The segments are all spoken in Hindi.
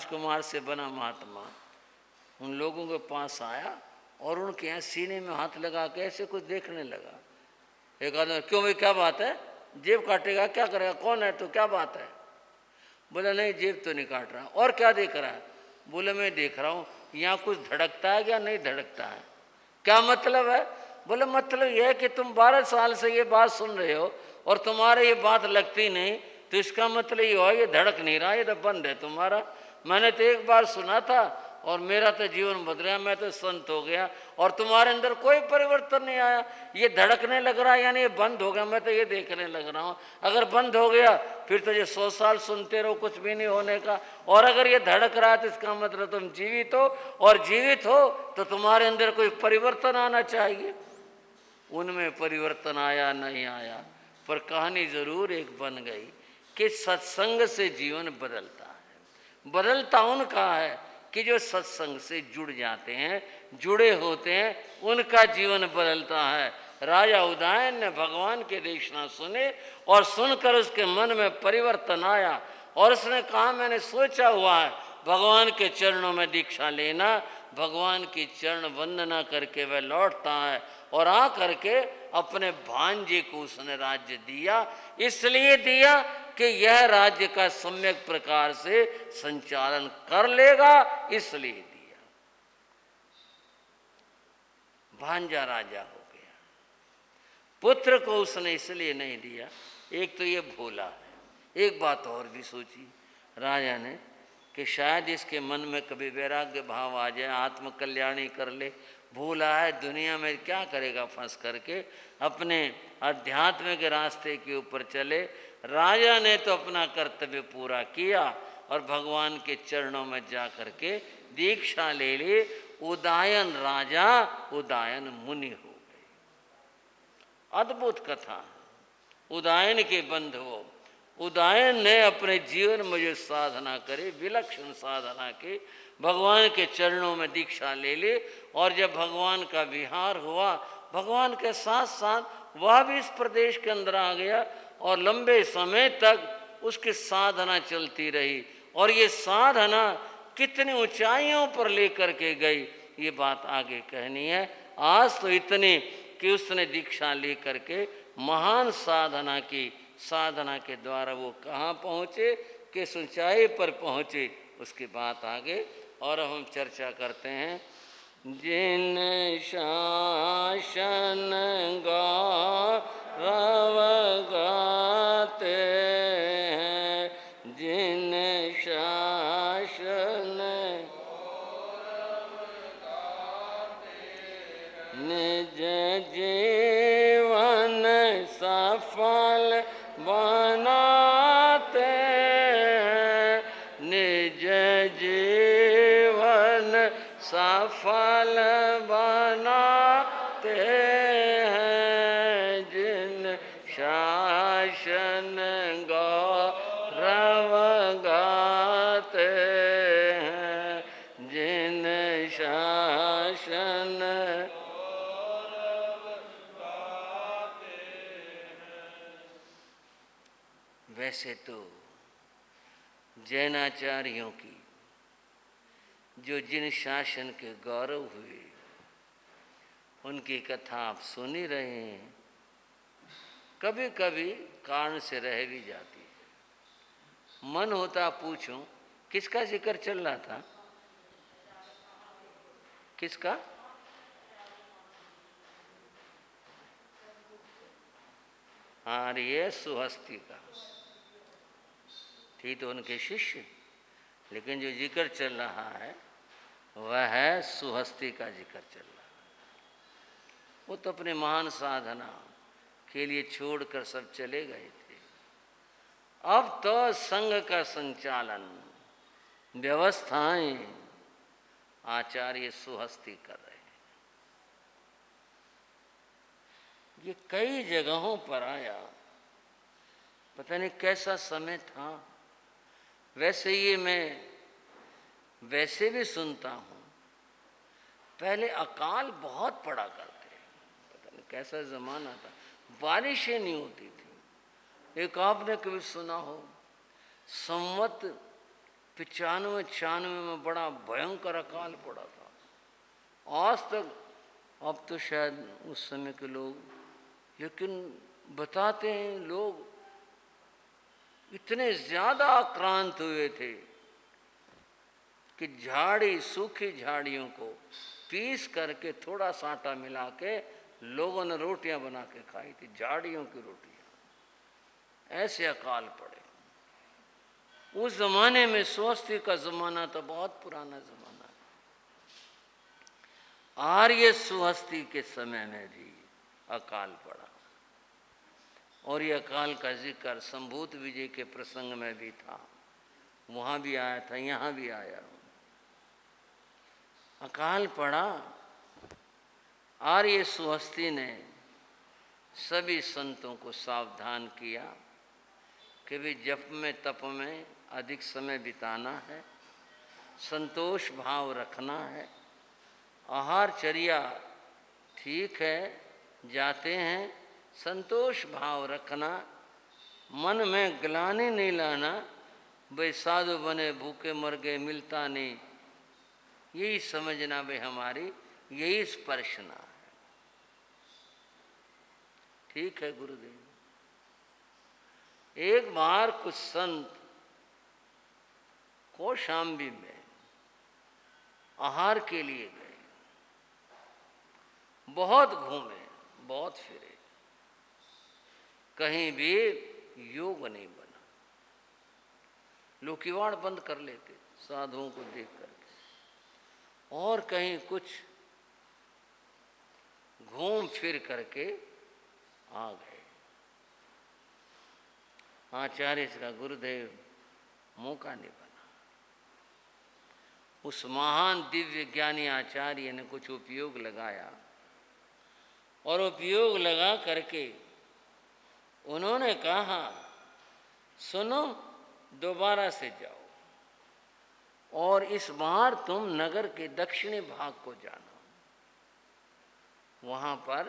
राजकुमार से बना महात्मा उन लोगों के पास आया और उनके यहाँ सीने में हाथ लगा के ऐसे कुछ देखने लगा। एक आदमी, क्यों भाई क्या बात है, जेब काटेगा, क्या करेगा, कौन है तो, क्या बात है? बोला नहीं जेब तो नहीं काट रहा। और क्या देख रहा है? बोले मैं देख रहा हूँ यहाँ कुछ धड़कता है क्या नहीं धड़कता है। क्या मतलब है? बोले मतलब यह है कि तुम 12 साल से ये बात सुन रहे हो और तुम्हारे ये बात लगती नहीं, तो इसका मतलब ये हुआ ये धड़क नहीं रहा, ये तो बंद है तुम्हारा। मैंने तो एक बार सुना था और मेरा तो जीवन बदल गया, मैं तो संत हो गया और तुम्हारे अंदर कोई परिवर्तन नहीं आया। ये धड़कने लग रहा है यानी ये बंद हो गया, मैं तो ये देखने लग रहा हूँ। अगर बंद हो गया फिर तो ये 100 साल सुनते रहो, कुछ भी नहीं होने का। और अगर ये धड़क रहा है तो इसका मतलब तुम जीवित हो, और जीवित हो तो तुम्हारे अंदर कोई परिवर्तन आना चाहिए। उनमें परिवर्तन आया नहीं आया, पर कहानी जरूर एक बन गई कि सत्संग से जीवन बदलता है। बदलता उनका है कि जो सत्संग से जुड़ जाते हैं, जुड़े होते हैं, उनका जीवन बदलता है। राजा उदयन ने भगवान के देशना सुने और सुनकर उसके मन में परिवर्तन आया और उसने कहा मैंने सोचा हुआ है भगवान के चरणों में दीक्षा लेना। भगवान की चरण वंदना करके वह लौटता है और आ करके अपने भांजे को उसने राज्य दिया। इसलिए दिया कि यह राज्य का सम्यक प्रकार से संचालन कर लेगा, इसलिए दिया। भांजा राजा हो गया। पुत्र को उसने इसलिए नहीं दिया, एक तो ये भोला है। एक बात और भी सोची राजा ने कि शायद इसके मन में कभी वैराग्य भाव आ जाए, आत्म कल्याणी कर ले। भूला है, दुनिया में क्या करेगा फंस करके, अपने अध्यात्म के रास्ते के ऊपर चले। राजा ने तो अपना कर्तव्य पूरा किया और भगवान के चरणों में जा करके दीक्षा ले ली। उदयन राजा उदयन मुनि हो गए। अद्भुत कथा। उदयन के बंधुओं, उदयन ने अपने जीवन में जो साधना करे, विलक्षण साधना की, भगवान के चरणों में दीक्षा ले ली और जब भगवान का विहार हुआ, भगवान के साथ साथ वह भी इस प्रदेश के अंदर आ गया और लंबे समय तक उसकी साधना चलती रही। और ये साधना कितनी ऊंचाइयों पर लेकर के गई, ये बात आगे कहनी है। आज तो इतनी कि उसने दीक्षा लेकर के महान साधना की, साधना के द्वारा वो कहाँ पहुँचे, किस ऊंचाई पर पहुँचे, उसकी बात आगे और हम चर्चा करते हैं। जिन शासन गौरव गाते हैं, जिन शासन निज जीवन सफल बनाते हैं, निज जीवन सफल बनाते हैं, जिन शासन गौरव गाते हैं, जिन शासन वैसे तो जैनाचार्यों की जो जिन शासन के गौरव हुए उनकी कथा आप सुन ही रहे हैं। कभी कभी कारण से रह भी जाती है। मन होता पूछूं किसका जिक्र चल रहा था? किसका? हाँ, ये सुहस्ती का थी तो उनके शिष्य, लेकिन जो जिक्र चल रहा है वह है सुहस्ती का जिक्र चल रहा है। वो तो अपने महान साधना के लिए छोड़कर सब चले गए थे। अब तो संघ का संचालन, व्यवस्थाएं आचार्य सुहस्ती कर रहे हैं। ये कई जगहों पर आया, पता नहीं कैसा समय था। वैसे ये मैं वैसे भी सुनता हूँ, पहले अकाल बहुत पड़ा करते, पता नहीं कैसा ज़माना था, बारिशें नहीं होती थी। एक आपने कभी सुना हो संवत 95-96 में बड़ा भयंकर अकाल पड़ा था। आज तक, अब तो शायद उस समय के लोग, लेकिन बताते हैं लोग इतने ज्यादा आक्रांत हुए थे कि झाड़ी, सूखी झाड़ियों को पीस करके थोड़ा सा आटा मिला के लोगों ने रोटियां बना के खाई थी, झाड़ियों की रोटियां। ऐसे अकाल पड़े। उस जमाने में स्वस्ति का जमाना तो बहुत पुराना जमाना है। आर्य स्वस्ति के समय में भी अकाल पड़ा, और ये अकाल का जिक्र संभूत विजय के प्रसंग में भी था, वहां भी आया था, यहां भी आया। अकाल पड़ा। आर्य स्वस्ति ने सभी संतों को सावधान किया कि भी जप में तप में अधिक समय बिताना है, संतोष भाव रखना है, आहारचर्या ठीक है, जाते हैं, संतोष भाव रखना, मन में ग्लानि नहीं लाना, भाई साधु बने भूखे मर गए मिलता नहीं, यही समझना भाई हमारी यही स्पर्शना है। ठीक है गुरुदेव। एक बार कुछ संत कौशाम्बी में आहार के लिए गए, बहुत घूमे, बहुत फिरे, कहीं भी योग नहीं बना। लोग किवाड़ बंद कर लेते साधुओं को देख करके, और कहीं कुछ घूम फिर करके आ गए। आचार्य का गुरुदेव मौका नहीं बना। उस महान दिव्य ज्ञानी आचार्य ने कुछ उपयोग लगाया, और उपयोग लगा करके उन्होंने कहा, सुनो, दोबारा से जाओ और इस बार तुम नगर के दक्षिणी भाग को जाना। वहां पर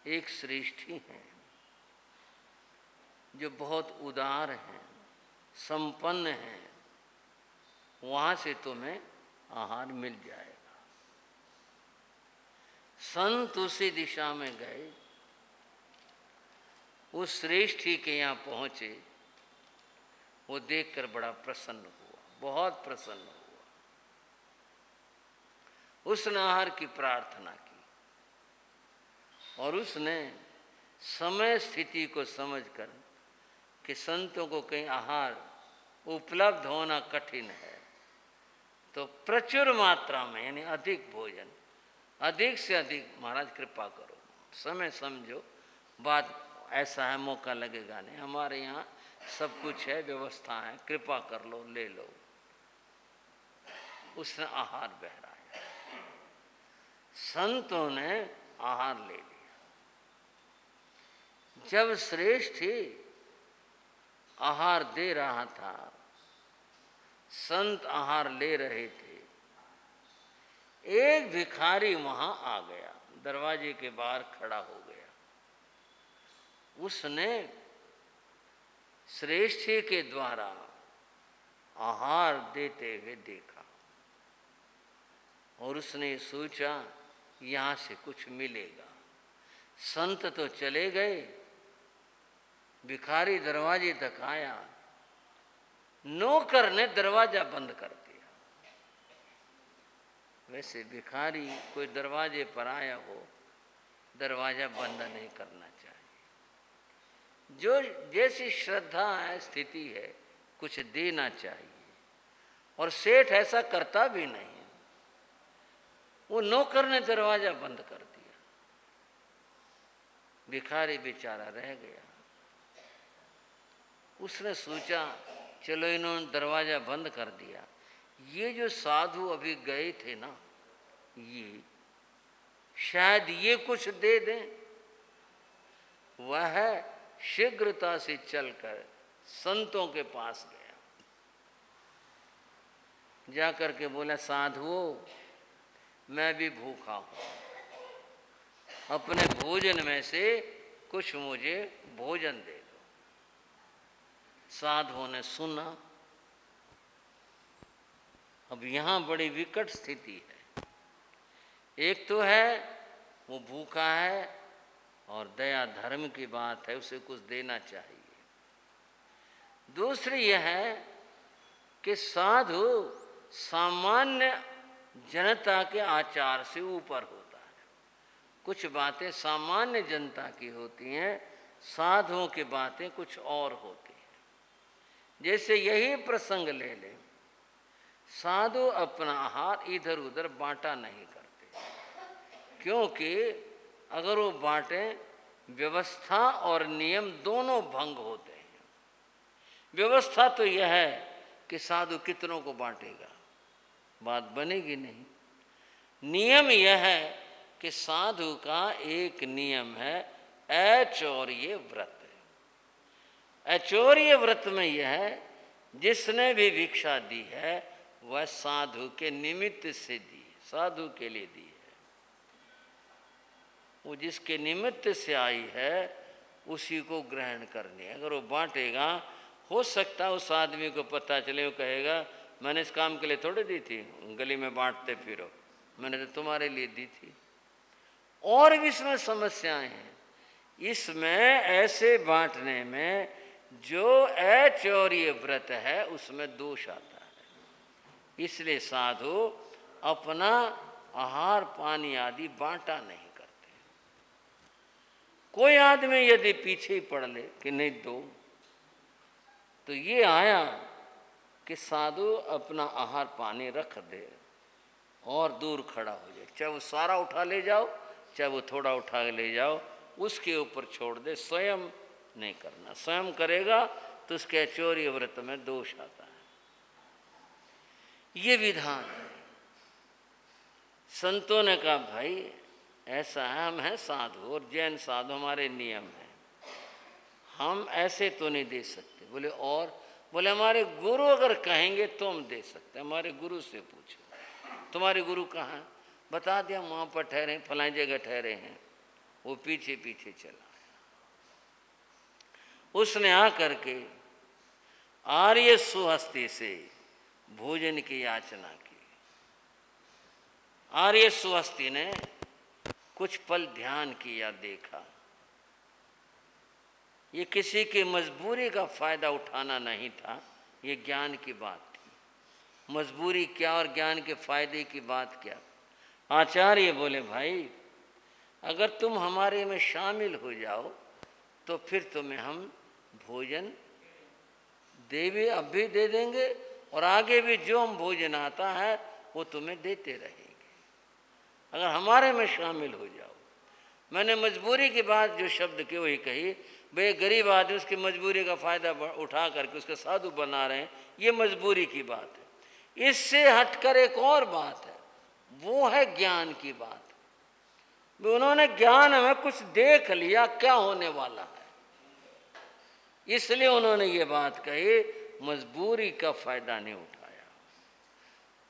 एक श्रेष्ठी हैं जो बहुत उदार हैं, संपन्न हैं, वहां से तुम्हें आहार मिल जाएगा। संत उसी दिशा में गए, उस श्रेष्ठी के यहाँ पहुंचे। वो देखकर बड़ा प्रसन्न हुआ, बहुत प्रसन्न हुआ। उसने आहार की प्रार्थना की, और उसने समय स्थिति को समझकर कि संतों को कहीं आहार उपलब्ध होना कठिन है, तो प्रचुर मात्रा में, यानी अधिक भोजन, अधिक से अधिक, महाराज कृपा करो, समय समझो, बात ऐसा है मौका लगेगा नहीं, हमारे यहाँ सब कुछ है, व्यवस्था है, कृपा कर लो, ले लो। उसने आहार बहराया, संतों ने आहार ले लिया। जब श्रेष्ठी आहार दे रहा था, संत आहार ले रहे थे, एक भिखारी वहां आ गया, दरवाजे के बाहर खड़ा हो गया। उसने श्रेष्ठी के द्वारा आहार देते हुए देखा, और उसने सोचा यहां से कुछ मिलेगा। संत तो चले गए, भिखारी दरवाजे तक आया, नौकर ने दरवाजा बंद कर दिया। वैसे भिखारी कोई दरवाजे पर आया हो, दरवाजा बंद नहीं करना चाहिए। जो जैसी श्रद्धा है, स्थिति है, कुछ देना चाहिए। और सेठ ऐसा करता भी नहीं, वो नौकर ने दरवाजा बंद कर दिया, भिखारी बेचारा रह गया। उसने सोचा चलो इन्होंने दरवाजा बंद कर दिया, ये जो साधु अभी गए थे ना, ये शायद ये कुछ दे दें। वह शीघ्रता से चलकर संतों के पास गया, जाकर के बोला, साधुओं, मैं भी भूखा हूं, अपने भोजन में से कुछ मुझे भोजन दे दो। साधुओं ने सुना, अब यहाँ बड़ी विकट स्थिति है। एक तो है वो भूखा है और दया धर्म की बात है, उसे कुछ देना चाहिए। दूसरी यह है कि साधु सामान्य जनता के आचार से ऊपर होता है। कुछ बातें सामान्य जनता की होती हैं, साधुओं की बातें कुछ और होती हैं। जैसे यही प्रसंग ले लें, साधु अपना आहार इधर उधर बांटा नहीं करते, क्योंकि अगर वो बांटें व्यवस्था और नियम दोनों भंग होते हैं। व्यवस्था तो यह है कि साधु कितनों को बांटेगा, बात बनेगी नहीं। नियम यह है कि साधु का एक नियम है, ऐचौर्य व्रत। ऐचौर्य व्रत में यह है, जिसने भी भिक्षा दी है वह साधु के निमित्त से दी, साधु के लिए दी है। वो जिसके निमित्त से आई है उसी को ग्रहण करनी है। अगर वो बांटेगा, हो सकता है उस आदमी को पता चले, वो कहेगा मैंने इस काम के लिए थोड़ी दी थी, गली में बांटते फिरो, मैंने तो तुम्हारे लिए दी थी। और भी इसमें समस्याएं हैं। इसमें ऐसे बांटने में जो ऐचौर्य व्रत है उसमें दोष आता है। इसलिए साधु अपना आहार पानी आदि बांटा नहीं करते। कोई आदमी यदि पीछे ही पड़ ले कि नहीं दो, तो ये आया कि साधु अपना आहार पानी रख दे और दूर खड़ा हो जाए, चाहे वो सारा उठा ले जाओ चाहे वो थोड़ा उठा ले जाओ, उसके ऊपर छोड़ दे, स्वयं नहीं करना। स्वयं करेगा तो उसके ऐचौर्य व्रत में दोष आता है। ये विधान है। संतों ने कहा भाई ऐसा है, हम हैं साधु और जैन साधु, हमारे नियम है, हम ऐसे तो नहीं दे सकते। बोले और? बोले हमारे गुरु अगर कहेंगे तो हम दे सकते। हमारे गुरु से पूछो, तुम्हारे गुरु कहाँ हैं? बता दिया वहाँ पर ठहरे, फलानी जगह ठहरे हैं। वो पीछे पीछे चला। उसने आकर के आर्य सुहस्ती से भोजन की याचना की। आर्य सुहस्ती ने कुछ पल ध्यान किया, देखा ये किसी की मजबूरी का फायदा उठाना नहीं था, ये ज्ञान की बात थी। मजबूरी क्या और ज्ञान के फायदे की बात क्या? आचार्य बोले भाई अगर तुम हमारे में शामिल हो जाओ तो फिर तुम्हें हम भोजन देवी अब भी दे देंगे और आगे भी जो हम भोजन आता है वो तुम्हें देते रहेंगे, अगर हमारे में शामिल हो जाओ। मैंने मजबूरी की बात जो शब्द के वही कही, भाई गरीब आदमी उसकी मजबूरी का फ़ायदा उठा करके उसके साधु बना रहे हैं, ये मजबूरी की बात है। इससे हटकर एक और बात है, वो है ज्ञान की बात। उन्होंने ज्ञान में कुछ देख लिया क्या होने वाला है, इसलिए उन्होंने ये बात कही, मजबूरी का फ़ायदा नहीं उठाया।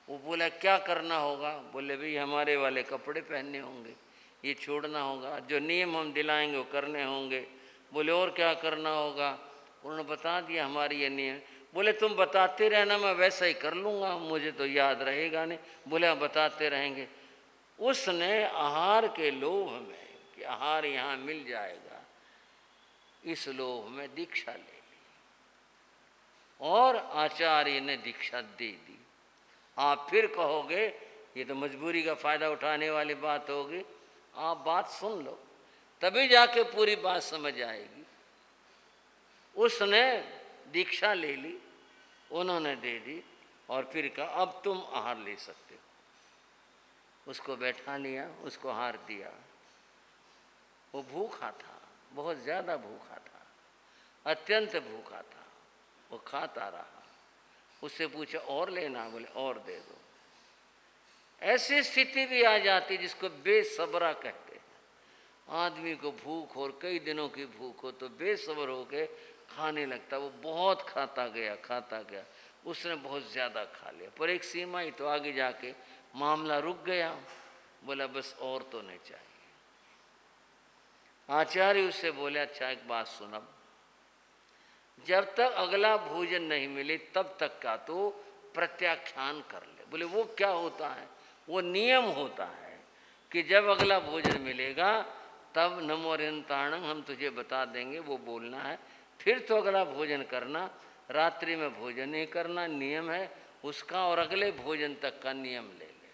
वो बोला क्या करना होगा? बोले भाई हमारे वाले कपड़े पहनने होंगे, ये छोड़ना होगा, जो नियम हम दिलाएंगे वो करने होंगे। बोले और क्या करना होगा? उन्होंने बता दिया हमारी ये नियम। बोले तुम बताते रहना, मैं वैसा ही कर लूँगा, मुझे तो याद रहेगा नहीं। बोले हम बताते रहेंगे। उसने आहार के लोभ में कि आहार यहाँ मिल जाएगा, इस लोभ में दीक्षा ले ली और आचार्य ने दीक्षा दे दी। आप फिर कहोगे ये तो मजबूरी का फ़ायदा उठाने वाली बात होगी। आप बात सुन लो तभी जाके पूरी बात समझ आएगी। उसने दीक्षा ले ली, उन्होंने दे दी और फिर कहा अब तुम आहार ले सकते हो। उसको बैठा लिया, उसको आहार दिया। वो भूखा था, बहुत ज़्यादा भूखा था, अत्यंत भूखा था। वो खाता रहा। उससे पूछा और लेना? बोले और दे दो। ऐसी स्थिति भी आ जाती जिसको बेसब्रा कहते हैं। आदमी को भूख और कई दिनों की भूख हो तो बेसब्र होके खाने लगता। वो बहुत खाता गया। उसने बहुत ज़्यादा खा लिया, पर एक सीमा ही तो, आगे जाके मामला रुक गया। बोला बस और तो नहीं चाहिए। आचार्य उससे बोले अच्छा एक बात सुन, अब जब तक अगला भोजन नहीं मिले तब तक का तो प्रत्याख्यान कर ले। बोले वो क्या होता है? वो नियम होता है कि जब अगला भोजन मिलेगा तब नमो अरिहंताणं हम तुझे बता देंगे, वो बोलना है, फिर तो अगला भोजन करना। रात्रि में भोजन नहीं करना नियम है उसका, और अगले भोजन तक का नियम ले ले।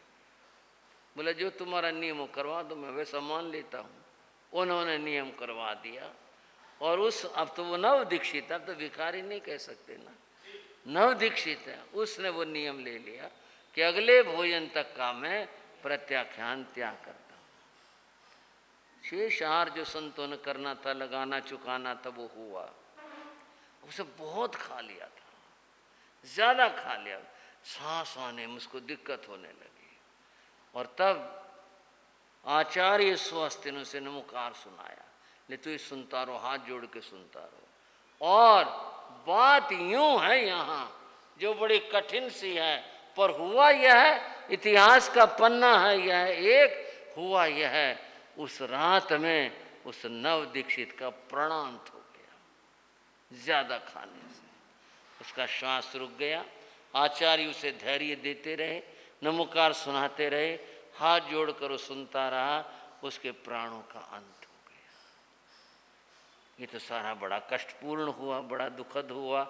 बोले जो तुम्हारा नियम करवा दो, मैं वैसा मान लेता हूँ। उन्होंने नियम करवा दिया, और उस अब तो वो नव दीक्षित, अब तो भिखारी नहीं कह सकते ना, नव दीक्षित है, उसने वो नियम ले लिया कि अगले भोजन तक का मैं प्रत्याख्यान त्याग करता हूँ। शेष आहार जो संतों ने करना था, लगाना चुकाना था, वो हुआ। उसे बहुत खा लिया था, ज्यादा खा लिया, सांस आने मुझको दिक्कत होने लगी। और तब आचार्य स्वस्ति ने उसे नमोकार सुनाया, ले तू सुनता रहो, हाथ जोड़ के सुनता रहो। और बात यूं है यहाँ जो बड़ी कठिन सी है, पर हुआ यह है, इतिहास का पन्ना है यह एक, हुआ यह है उस रात में उस नव दीक्षित का प्राणांत हो गया ज्यादा खाने से, उसका श्वास रुक गया। आचार्य उसे धैर्य देते रहे, नमोकार सुनाते रहे, हाथ जोड़कर वो सुनता रहा, उसके प्राणों का अंत हो गया। ये तो सारा बड़ा कष्टपूर्ण हुआ, बड़ा दुखद हुआ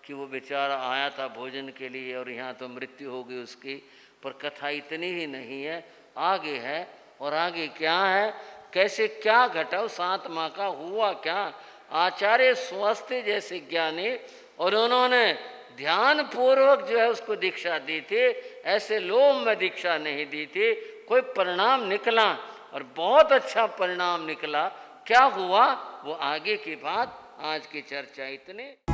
कि वो बेचारा आया था भोजन के लिए और यहाँ तो मृत्यु हो गई उसकी। पर कथा इतनी ही नहीं है, आगे है, और आगे क्या है, कैसे क्या घटा, उस आत्मा का हुआ क्या। आचार्य स्वस्ति जैसे ज्ञानी, और उन्होंने ध्यान पूर्वक जो है उसको दीक्षा दी थी, ऐसे लोग में दीक्षा नहीं दी थी। कोई परिणाम निकला, और बहुत अच्छा परिणाम निकला। क्या हुआ वो आगे की बात, आज की चर्चा इतने।